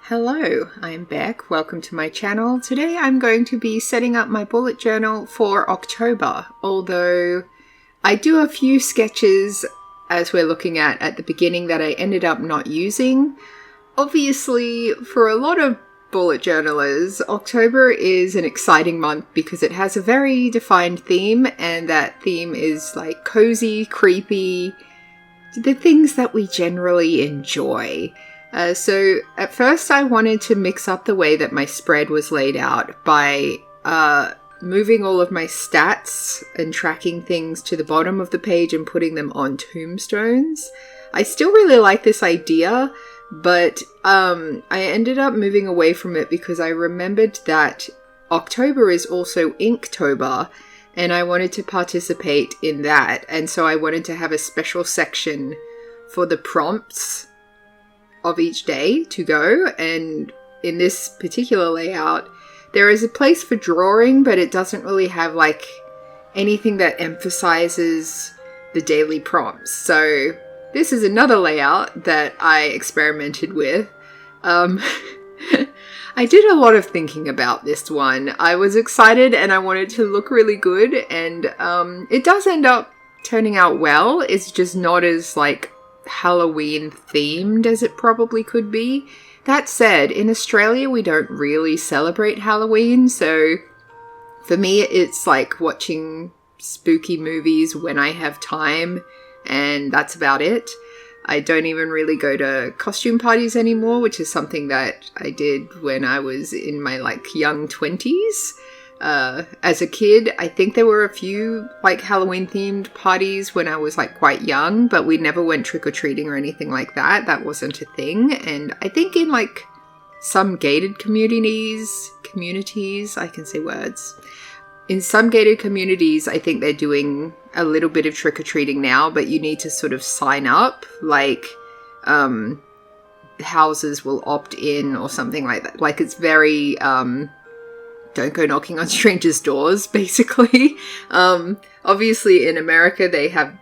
Hello, I'm Beck. Welcome to my channel. Today I'm going to be setting up my bullet journal for October, although I do a few sketches as we're looking at the beginning that I ended up not using. Obviously, for a lot of bullet journalers, October is an exciting month because it has a very defined theme, and that theme is like cozy, creepy, the things that we generally enjoy. So at first I wanted to mix up the way that my spread was laid out by moving all of my stats and tracking things to the bottom of the page and putting them on tombstones. I still really like this idea, but I ended up moving away from it because I remembered that October is also Inktober, and I wanted to participate in that, and so I wanted to have a special section for the prompts of each day to go. And in this particular layout there is a place for drawing, but it doesn't really have like anything that emphasizes the daily prompts. So this is another layout that I experimented with. I did a lot of thinking about this one. I was excited and I wanted to look really good, and it does end up turning out well. It's just not as like Halloween themed as it probably could be. That said, in Australia we don't really celebrate Halloween, so for me it's like watching spooky movies when I have time, and that's about it. I don't even really go to costume parties anymore, which is something that I did when I was in my like young 20s. As a kid, I think there were a few like Halloween themed parties when I was like quite young, but we never went trick-or-treating or anything like that. That wasn't a thing. And I think in like some gated communities, I can say words. In some gated communities, I think they're doing a little bit of trick-or-treating now, but you need to sort of sign up, like houses will opt in or something like that. Like it's very don't go knocking on strangers' doors, basically. Obviously in America they have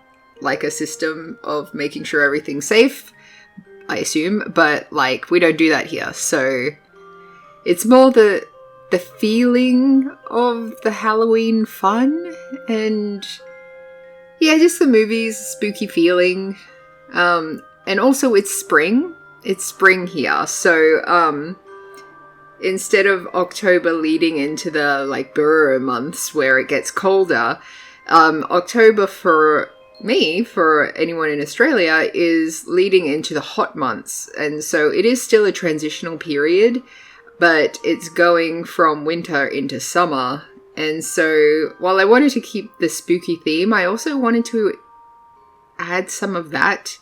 like a system of making sure everything's safe, I assume, but like we don't do that here. So it's more the feeling of the Halloween fun, and yeah, just the movies, spooky feeling. And also it's spring. It's spring here, so instead of October leading into the like Burrow months where it gets colder, October for me, for anyone in Australia, is leading into the hot months. And so it is still a transitional period, but it's going from winter into summer. And so while I wanted to keep the spooky theme, I also wanted to add some of that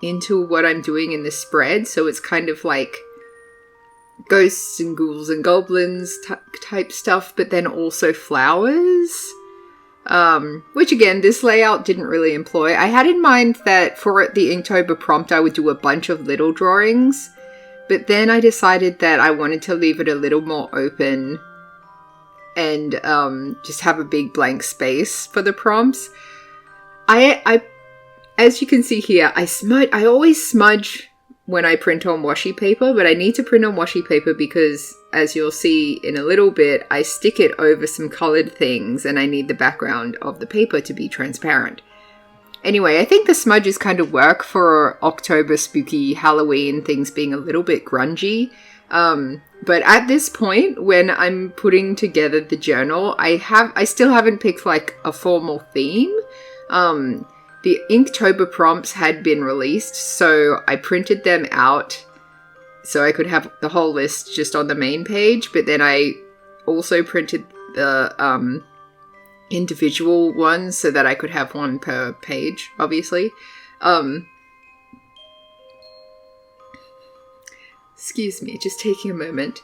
into what I'm doing in the spread. So it's kind of like ghosts and ghouls and goblins type stuff, but then also flowers, which again this layout didn't really employ. I had in mind that for the Inktober prompt I would do a bunch of little drawings, but then I decided that I wanted to leave it a little more open and just have a big blank space for the prompts. I as you can see here, I always smudge when I print on washi paper, but I need to print on washi paper because, as you'll see in a little bit, I stick it over some colored things and I need the background of the paper to be transparent. Anyway, I think the smudges kind of work for October spooky Halloween things being a little bit grungy. But at this point, when I'm putting together the journal, I still haven't picked like a formal theme. The Inktober prompts had been released, so I printed them out so I could have the whole list just on the main page, but then I also printed the individual ones so that I could have one per page, obviously. Excuse me, just taking a moment.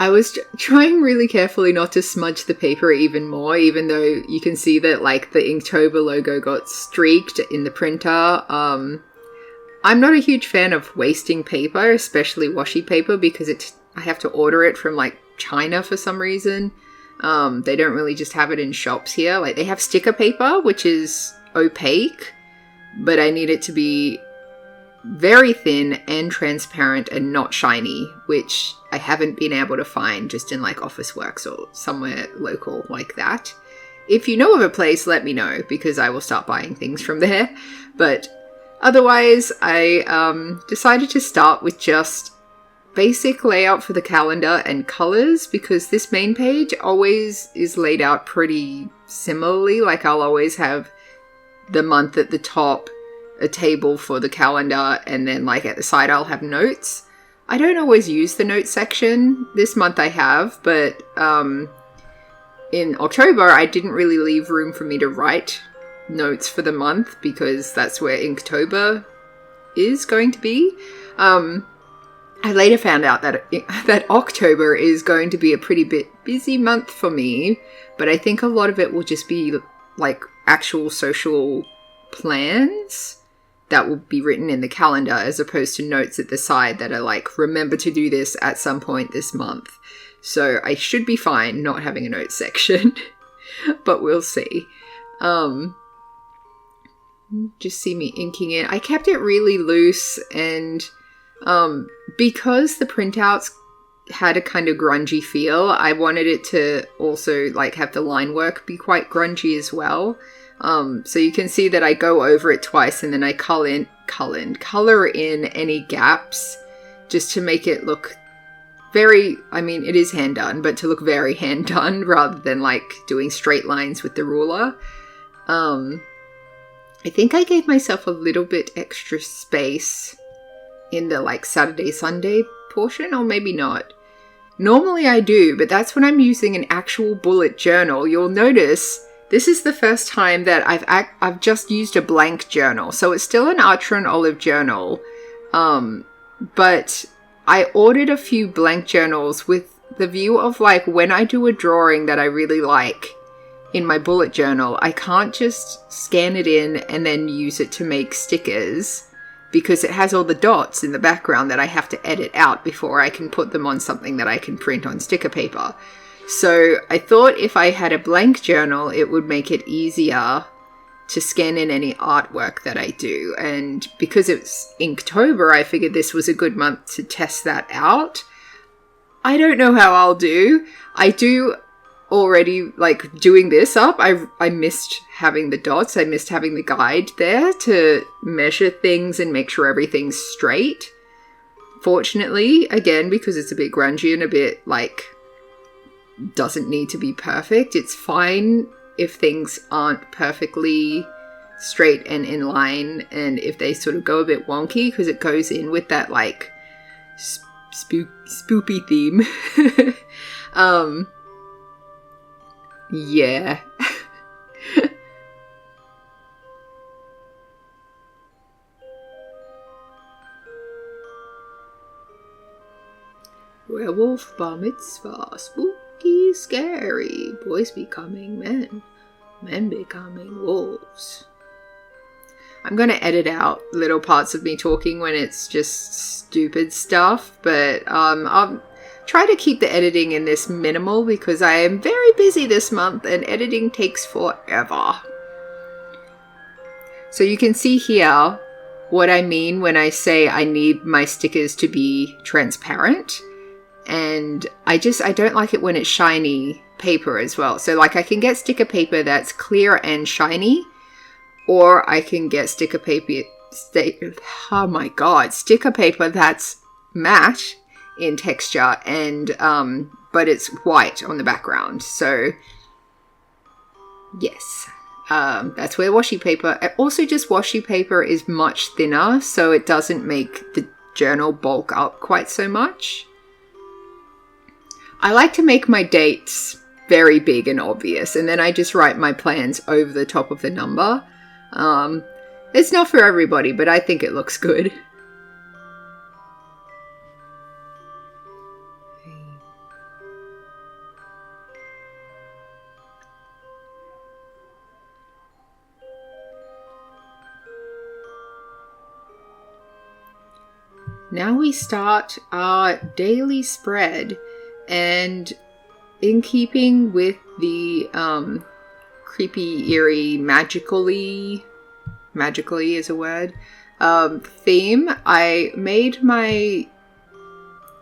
I was trying really carefully not to smudge the paper even more, even though you can see that like the Inktober logo got streaked in the printer. I'm not a huge fan of wasting paper, especially washi paper, because I have to order it from like China for some reason. They don't really just have it in shops here. Like they have sticker paper, which is opaque, but I need it to be very thin and transparent and not shiny, which I haven't been able to find just in like Officeworks or somewhere local like that. If you know of a place, let me know, because I will start buying things from there. But otherwise, I decided to start with just basic layout for the calendar and colors, because this main page always is laid out pretty similarly. Like I'll always have the month at the top, a table for the calendar, and then like at the side I'll have notes. I don't always use the notes section. This month I have, but in October I didn't really leave room for me to write notes for the month, because that's where Inktober is going to be. I later found out that October is going to be a pretty bit busy month for me, but I think a lot of it will just be like actual social plans that will be written in the calendar, as opposed to notes at the side that are like, remember to do this at some point this month. So I should be fine not having a notes section, but we'll see. Just see me inking it. I kept it really loose, and because the printouts had a kind of grungy feel, I wanted it to also like have the line work be quite grungy as well. So you can see that I go over it twice, and then I color in any gaps just to make it look very, I mean, it is hand done, but to look very hand done rather than like doing straight lines with the ruler. I think I gave myself a little bit extra space in the like Saturday, Sunday portion, or maybe not. Normally I do, but that's when I'm using an actual bullet journal. You'll notice this is the first time that I've just used a blank journal. So it's still an Archer and Olive journal, but I ordered a few blank journals with the view of like when I do a drawing that I really like in my bullet journal, I can't just scan it in and then use it to make stickers, because it has all the dots in the background that I have to edit out before I can put them on something that I can print on sticker paper. So I thought if I had a blank journal, it would make it easier to scan in any artwork that I do. And because it's Inktober, I figured this was a good month to test that out. I don't know how I'll do. I do already like doing this up. I missed having the dots. I missed having the guide there to measure things and make sure everything's straight. Fortunately, again, because it's a bit grungy and a bit like doesn't need to be perfect, it's fine if things aren't perfectly straight and in line, and if they sort of go a bit wonky, because it goes in with that like spoopy theme. Yeah. Werewolf bar mitzvah, spooky, scary, boys becoming men, men becoming wolves. I'm going to edit out little parts of me talking when it's just stupid stuff, but I'll try to keep the editing in this minimal, because I am very busy this month and editing takes forever. So you can see here what I mean when I say I need my stickers to be transparent. And I don't like it when it's shiny paper as well. So like I can get sticker paper that's clear and shiny, or I can get sticker paper that's matte in texture and but it's white on the background. So yes, that's where washi paper. Also, just washi paper is much thinner, so it doesn't make the journal bulk up quite so much. I like to make my dates very big and obvious, and then I just write my plans over the top of the number. It's not for everybody, but I think it looks good. Now we start our daily spread, and in keeping with the creepy, eerie, magically is a word, theme. I made my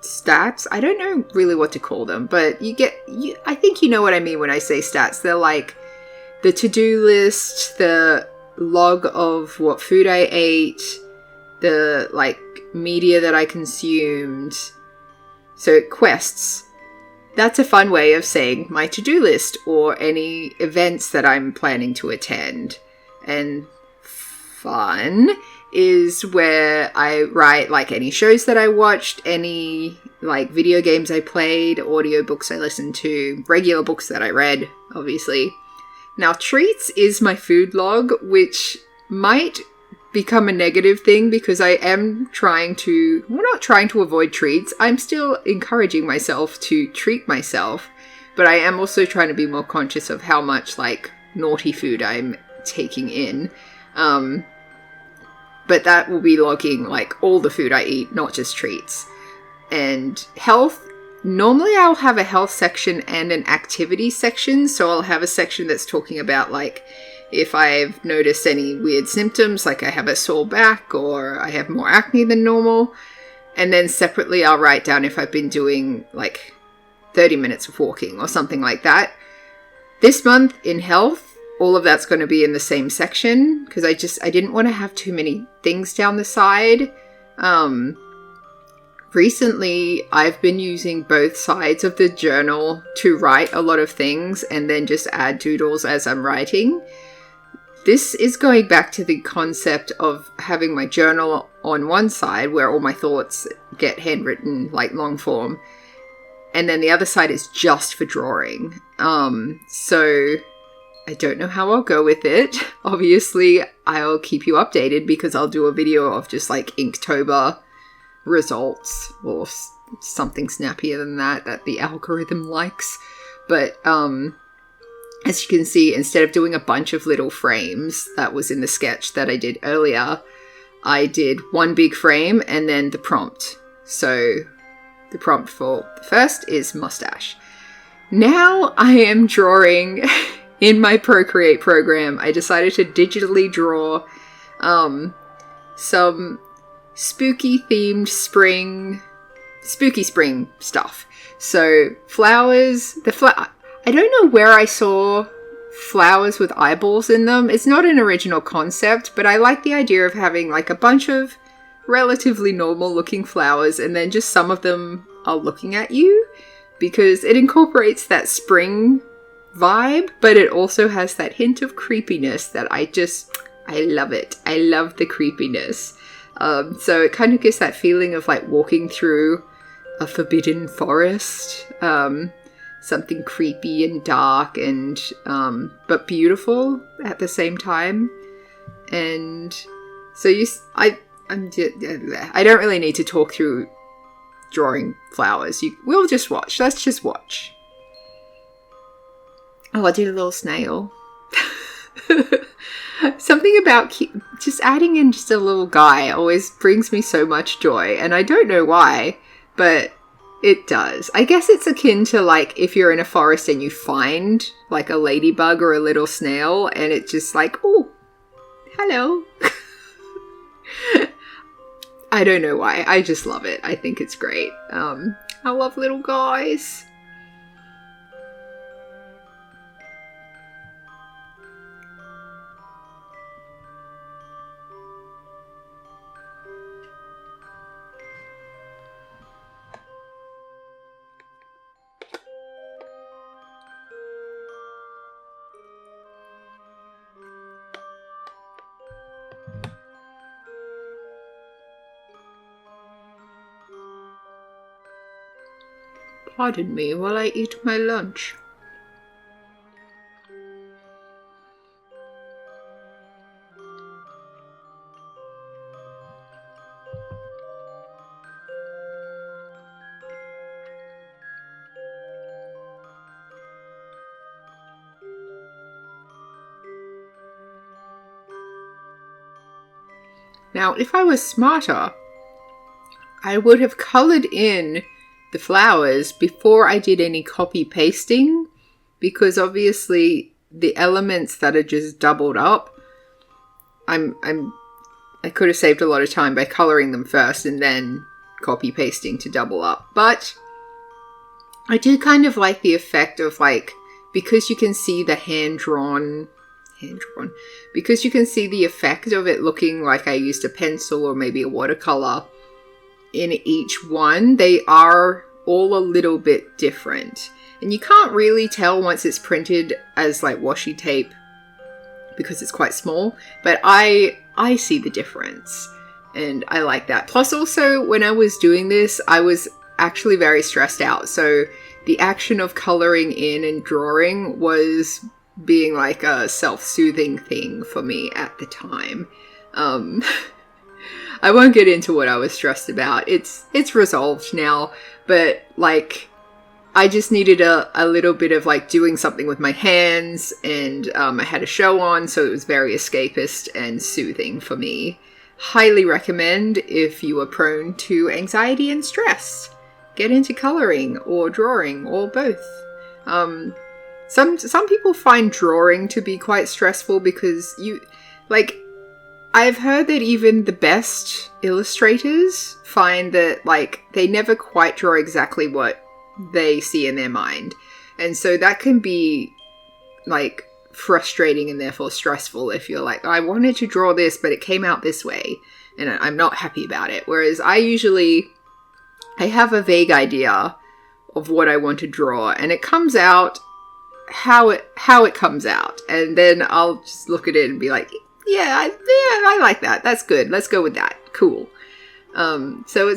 stats. I don't know really what to call them, but I think you know what I mean when I say stats. They're like the to-do list, the log of what food I ate, the like media that I consumed. So quests. That's a fun way of saying my to-do list or any events that I'm planning to attend. And fun is where I write like any shows that I watched, any like video games I played, audiobooks I listened to, regular books that I read, obviously. Now, treats is my food log, which might become a negative thing because I am not trying to avoid treats. I'm still encouraging myself to treat myself, but I am also trying to be more conscious of how much like naughty food I'm taking in. But that will be logging like all the food I eat, not just treats. And health, normally I'll have a health section and an activity section. So I'll have a section that's talking about like if I've noticed any weird symptoms, like I have a sore back or I have more acne than normal. And then separately I'll write down if I've been doing like 30 minutes of walking or something like that. This month in health, all of that's going to be in the same section because I didn't want to have too many things down the side. Recently, I've been using both sides of the journal to write a lot of things and then just add doodles as I'm writing. This is going back to the concept of having my journal on one side where all my thoughts get handwritten, like long form. And then the other side is just for drawing. So I don't know how I'll go with it. Obviously, I'll keep you updated because I'll do a video of just like Inktober results or something snappier than that the algorithm likes. But as you can see, instead of doing a bunch of little frames that was in the sketch that I did earlier, I did one big frame and then the prompt. So the prompt for the first is mustache. Now I am drawing in my Procreate program. I decided to digitally draw some spooky themed spooky spring stuff. So flowers, I don't know where I saw flowers with eyeballs in them. It's not an original concept, but I like the idea of having like a bunch of relatively normal looking flowers and then just some of them are looking at you because it incorporates that spring vibe, but it also has that hint of creepiness that I love it. I love the creepiness. So it kind of gives that feeling of like walking through a forbidden forest, something creepy and dark and but beautiful at the same time. And so I don't really need to talk through drawing flowers. We'll just watch. Let's just watch. Oh, I did a little snail. Something about just adding in just a little guy always brings me so much joy. And I don't know why, but it does. I guess it's akin to like if you're in a forest and you find like a ladybug or a little snail and it's just like, oh, hello. I don't know why. I just love it. I think it's great. I love little guys. Pardon me while I eat my lunch. Now, if I was smarter, I would have colored in the flowers before I did any copy pasting, because obviously the elements that are just doubled up, I'm I could have saved a lot of time by coloring them first and then copy pasting to double up. But I do kind of like the effect of like, because you can see the hand-drawn, because you can see the effect of it looking like I used a pencil or maybe a watercolor in each one, they are all a little bit different. And you can't really tell once it's printed as like washi tape because it's quite small, but I see the difference and I like that. Plus also when I was doing this, I was actually very stressed out. So the action of coloring in and drawing was being like a self-soothing thing for me at the time. I won't get into what I was stressed about. It's resolved now, but like I just needed a little bit of like doing something with my hands, and I had a show on, so it was very escapist and soothing for me. Highly recommend if you are prone to anxiety and stress. Get into coloring or drawing or both. Some people find drawing to be quite stressful because I've heard that even the best illustrators find that like they never quite draw exactly what they see in their mind. And so that can be like frustrating and therefore stressful if you're like, I wanted to draw this, but it came out this way and I'm not happy about it. Whereas I have a vague idea of what I want to draw and it comes out how it comes out. And then I'll just look at it and be like, yeah, I like that. That's good. Let's go with that. Cool. So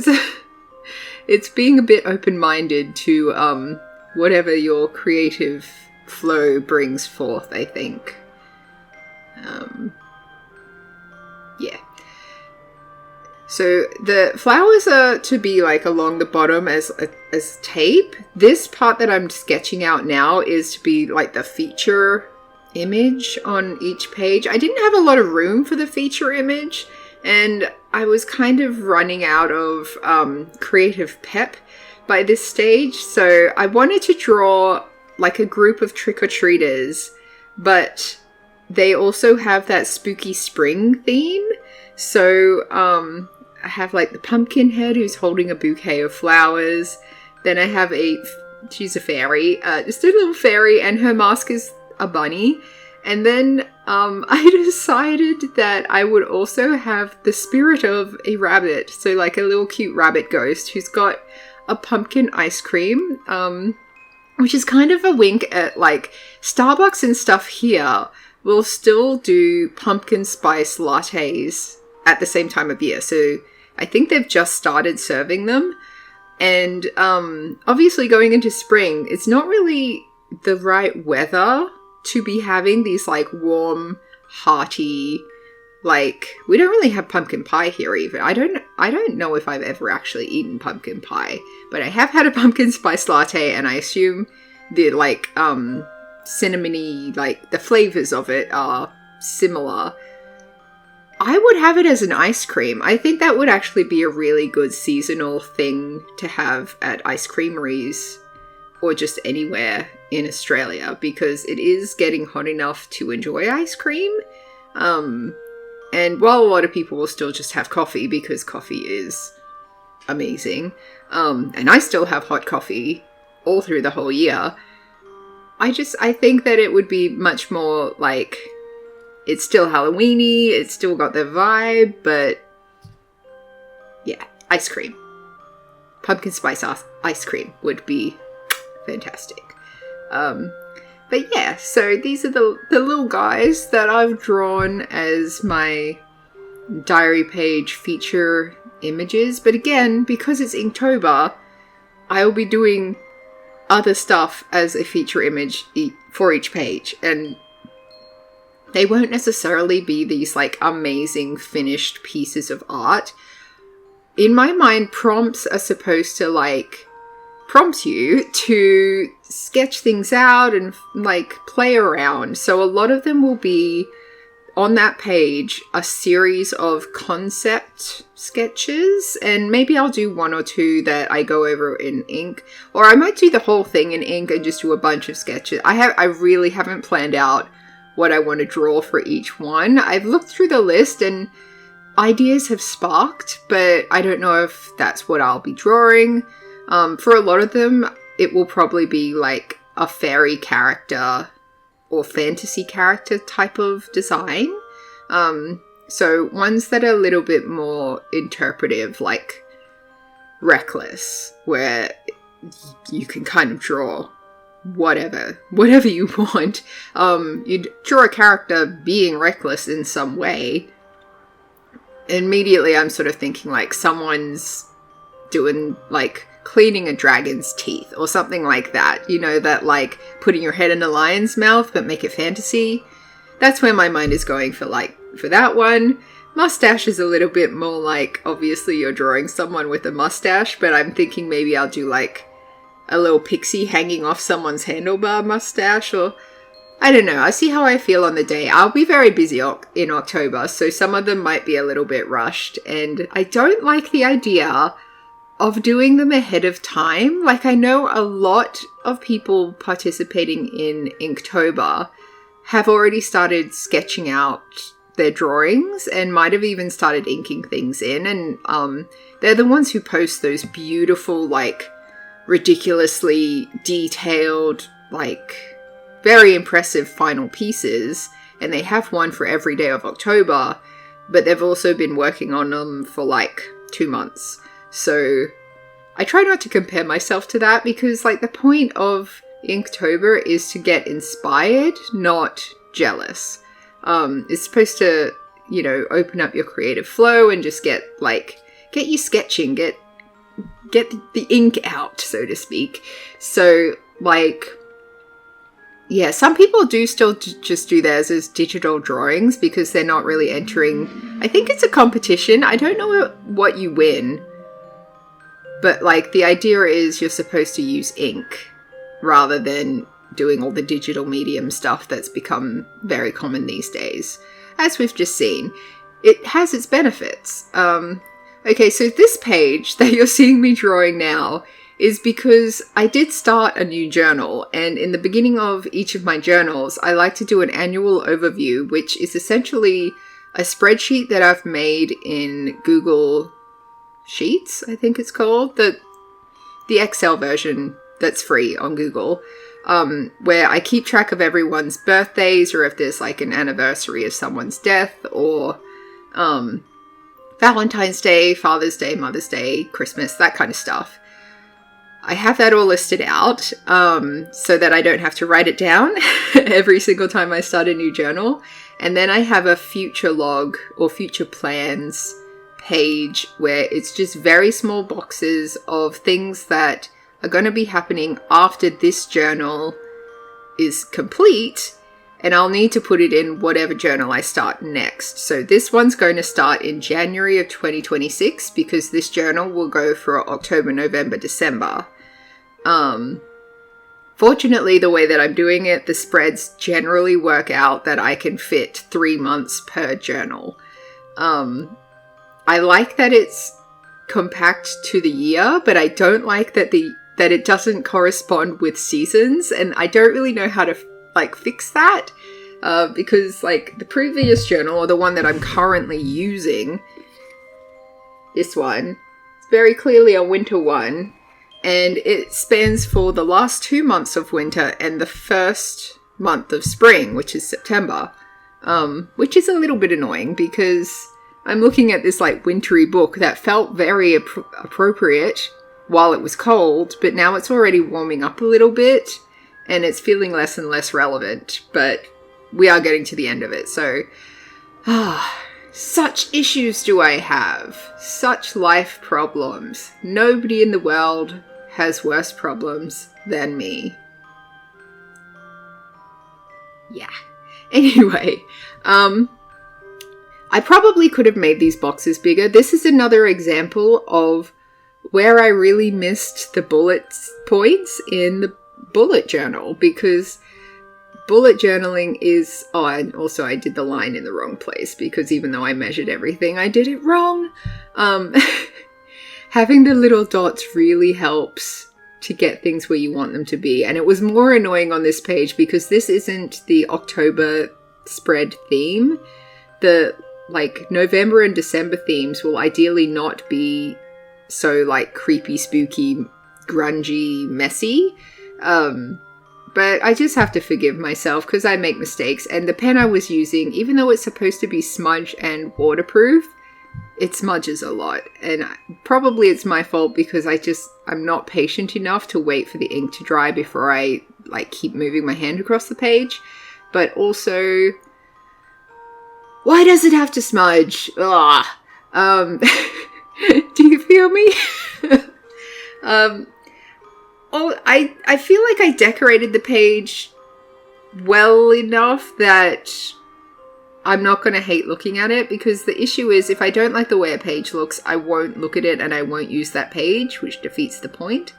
it's being a bit open-minded to whatever your creative flow brings forth, I think. Yeah. So the flowers are to be like along the bottom as tape. This part that I'm sketching out now is to be like the feature image on each page. I didn't have a lot of room for the feature image, and I was kind of running out of creative pep by this stage, so I wanted to draw like a group of trick-or-treaters, but they also have that spooky spring theme. So I have like the pumpkin head who's holding a bouquet of flowers. Then I have she's a fairy, just a little fairy, and her mask is a bunny. And then I decided that I would also have the spirit of a rabbit, so like a little cute rabbit ghost who's got a pumpkin ice cream, which is kind of a wink at like Starbucks and stuff here will still do pumpkin spice lattes at the same time of year. So I think they've just started serving them. And obviously going into spring, it's not really the right weather to be having these like warm, hearty, like we don't really have pumpkin pie here even. I don't know if I've ever actually eaten pumpkin pie, but I have had a pumpkin spice latte, and I assume the like cinnamony, like the flavors of it are similar. I would have it as an ice cream. I think that would actually be a really good seasonal thing to have at ice creameries or just anywhere in Australia, because it is getting hot enough to enjoy ice cream. And while a lot of people will still just have coffee because coffee is amazing, and I still have hot coffee all through the whole year, I think that it would be much more like, it's still Halloween-y, it's still got the vibe, but yeah, ice cream. Pumpkin spice ice cream would be fantastic. But yeah, so these are the little guys that I've drawn as my diary page feature images. But again, because it's Inktober, I will be doing other stuff as a feature image for each page. And they won't necessarily be these like amazing finished pieces of art. In my mind, prompts are supposed to like prompt you to sketch things out and like play around. So a lot of them will be on that page a series of concept sketches, and maybe I'll do one or two that I go over in ink, or I might do the whole thing in ink and just do a bunch of sketches. I really haven't planned out what I want to draw for each one. I've looked through the list, and ideas have sparked, but I don't know if that's what I'll be drawing. For a lot of them, it will probably be like a fairy character or fantasy character type of design. So ones that are a little bit more interpretive, like Reckless, where you can kind of draw whatever you want. You draw a character being reckless in some way. Immediately I'm sort of thinking like someone's doing like cleaning a dragon's teeth or something like that. You know, that like putting your head in a lion's mouth but make it fantasy. That's where my mind is going for that one. Mustache is a little bit more like, obviously you're drawing someone with a mustache, but I'm thinking maybe I'll do like a little pixie hanging off someone's handlebar mustache, or I don't know. I see how I feel on the day. I'll be very busy in October, so some of them might be a little bit rushed, and I don't like the idea of doing them ahead of time. Like, I know a lot of people participating in Inktober have already started sketching out their drawings and might have even started inking things in, and they're the ones who post those beautiful, like, ridiculously detailed, like, very impressive final pieces, and they have one for every day of October, but they've also been working on them for like 2 months. So I try not to compare myself to that, because like the point of Inktober is to get inspired, not jealous. It's supposed to, you know, open up your creative flow and just get you sketching, get the ink out, so to speak. So like, yeah, some people do still just do theirs as digital drawings because they're not really entering. I think it's a competition. I don't know what you win, but like the idea is you're supposed to use ink rather than doing all the digital medium stuff that's become very common these days, as we've just seen. It has its benefits. Okay, so this page that you're seeing me drawing now is because I did start a new journal, and in the beginning of each of my journals, I like to do an annual overview, which is essentially a spreadsheet that I've made in Google Sheets, I think it's called, the Excel version that's free on Google, where I keep track of everyone's birthdays, or if there's like an anniversary of someone's death, or Valentine's Day, Father's Day, Mother's Day, Christmas, that kind of stuff. I have that all listed out so that I don't have to write it down every single time I start a new journal. And then I have a future log or future plans page where it's just very small boxes of things that are going to be happening after this journal is complete. And I'll need to put it in whatever journal I start next. So this one's going to start in January of 2026 because this journal will go for October, November, December. Fortunately, the way that I'm doing it, the spreads generally work out that I can fit 3 months per journal. I like that it's compact to the year, but I don't like that it doesn't correspond with seasons, and I don't really know how to fix that, because like the previous journal, or the one that I'm currently using, this one, it's very clearly a winter one, and it spans for the last 2 months of winter and the first month of spring, which is September, which is a little bit annoying because I'm looking at this like wintry book that felt very appropriate while it was cold, but now it's already warming up a little bit and it's feeling less and less relevant, but we are getting to the end of it. So, such issues do I have. Such life problems. Nobody in the world has worse problems than me. Yeah. Anyway, I probably could have made these boxes bigger. This is another example of where I really missed the bullet points in the bullet journal, because bullet journaling is... Oh, and also I did the line in the wrong place because even though I measured everything, I did it wrong. Having the little dots really helps to get things where you want them to be. And it was more annoying on this page because this isn't the October spread theme. The like November and December themes will ideally not be so like creepy, spooky, grungy, messy. But I just have to forgive myself because I make mistakes. And the pen I was using, even though it's supposed to be smudge and waterproof, it smudges a lot. And probably it's my fault because I'm not patient enough to wait for the ink to dry before I like keep moving my hand across the page. But also, why does it have to smudge? Ugh. Do you feel me? I feel like I decorated the page well enough that I'm not going to hate looking at it, because the issue is if I don't like the way a page looks, I won't look at it and I won't use that page, which defeats the point.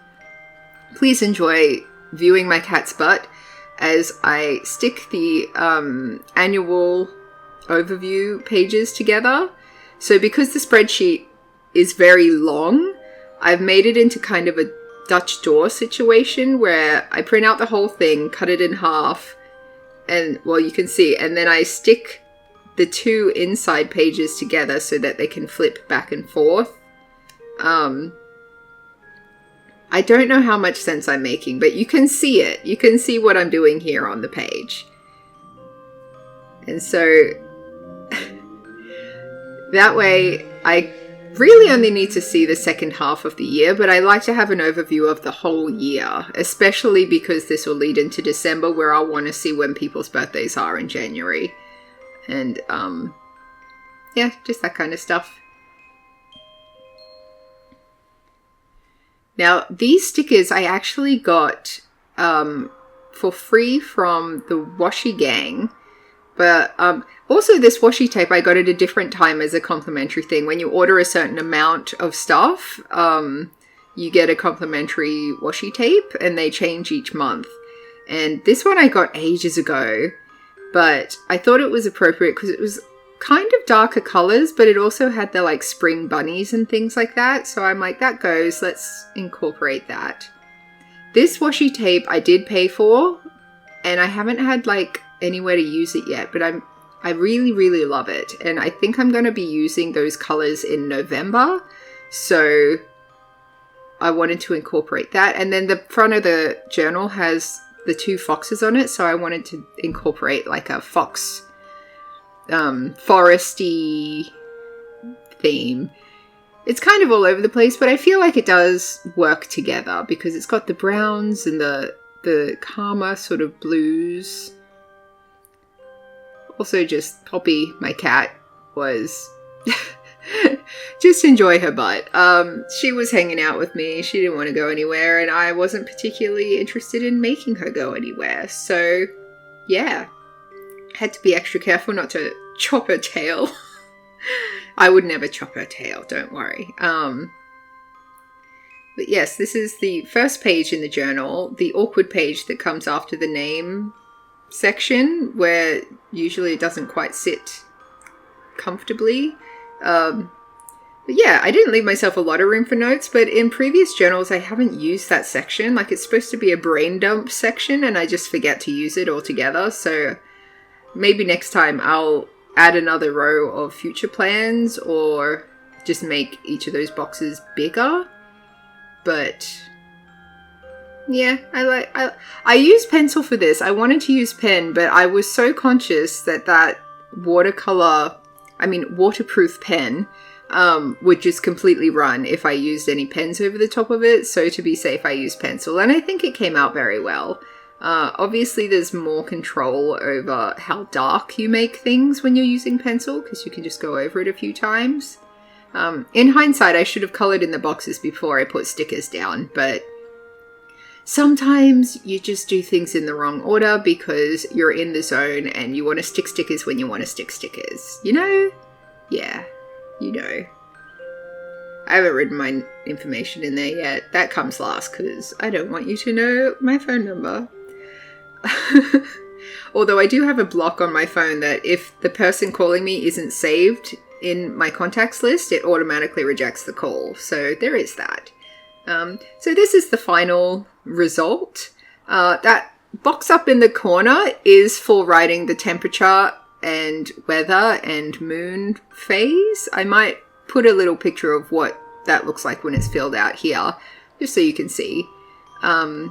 Please enjoy viewing my cat's butt as I stick the annual overview pages together. So because the spreadsheet is very long, I've made it into kind of a Dutch door situation where I print out the whole thing, cut it in half, and well, you can see, and then I stick the two inside pages together so that they can flip back and forth. I don't know how much sense I'm making, but you can see it. You can see what I'm doing here on the page. And so that way I really only need to see the second half of the year, but I like to have an overview of the whole year, especially because this will lead into December, where I'll want to see when people's birthdays are in January. And, yeah, just that kind of stuff. Now, these stickers I actually got for free from the Washi Gang. But also this washi tape, I got at a different time as a complimentary thing. When you order a certain amount of stuff, you get a complimentary washi tape, and they change each month. And this one I got ages ago, but I thought it was appropriate because it was kind of darker colors, but it also had the like spring bunnies and things like that. So I'm like, that goes, let's incorporate that. This washi tape I did pay for, and I haven't had like anywhere to use it yet, but I really, really love it. And I think I'm going to be using those colors in November. So I wanted to incorporate that. And then the front of the journal has the two foxes on it. So I wanted to incorporate like a fox foresty theme. It's kind of all over the place, but I feel like it does work together because it's got the browns and the calmer sort of blues. Also, just Poppy, my cat, was just enjoy her butt. She was hanging out with me. She didn't want to go anywhere, and I wasn't particularly interested in making her go anywhere. So, yeah, had to be extra careful not to chop her tail. I would never chop her tail, don't worry. But yes, this is the first page in the journal, the awkward page that comes after the name section, where usually it doesn't quite sit comfortably. But yeah, I didn't leave myself a lot of room for notes, but in previous journals I haven't used that section. Like, it's supposed to be a brain dump section and I just forget to use it altogether. So maybe next time I'll add another row of future plans or just make each of those boxes bigger. But yeah, I use pencil for this. I wanted to use pen, but I was so conscious that waterproof pen would just completely run if I used any pens over the top of it. So to be safe, I used pencil, and I think it came out very well. Obviously, there's more control over how dark you make things when you're using pencil, because you can just go over it a few times. In hindsight, I should have colored in the boxes before I put stickers down, but sometimes you just do things in the wrong order because you're in the zone and you want to stick stickers when you want to stick stickers. You know? Yeah, you know. I haven't written my information in there yet. That comes last because I don't want you to know my phone number. Although I do have a block on my phone that if the person calling me isn't saved in my contacts list, it automatically rejects the call. So there is that. So this is the final result. That box up in the corner is for writing the temperature and weather and moon phase. I might put a little picture of what that looks like when it's filled out here, just so you can see. And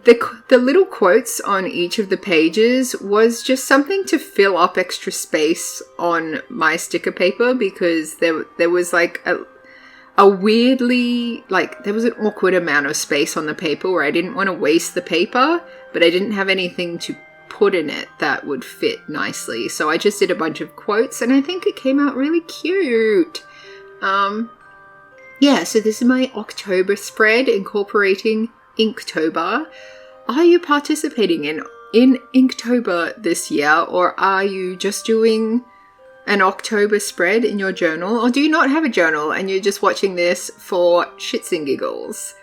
the little quotes on each of the pages was just something to fill up extra space on my sticker paper, because there was like a weirdly, like, there was an awkward amount of space on the paper where I didn't want to waste the paper, but I didn't have anything to put in it that would fit nicely. So I just did a bunch of quotes, and I think it came out really cute. Yeah, so this is my October spread incorporating Inktober. Are you participating in Inktober this year, or are you just doing an October spread in your journal, or do you not have a journal and you're just watching this for shits and giggles?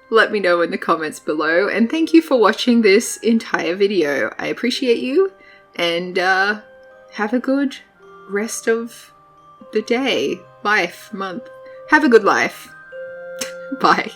Let me know in the comments below, and thank you for watching this entire video. I appreciate you, and have a good rest of the day, life, month. Have a good life. Bye.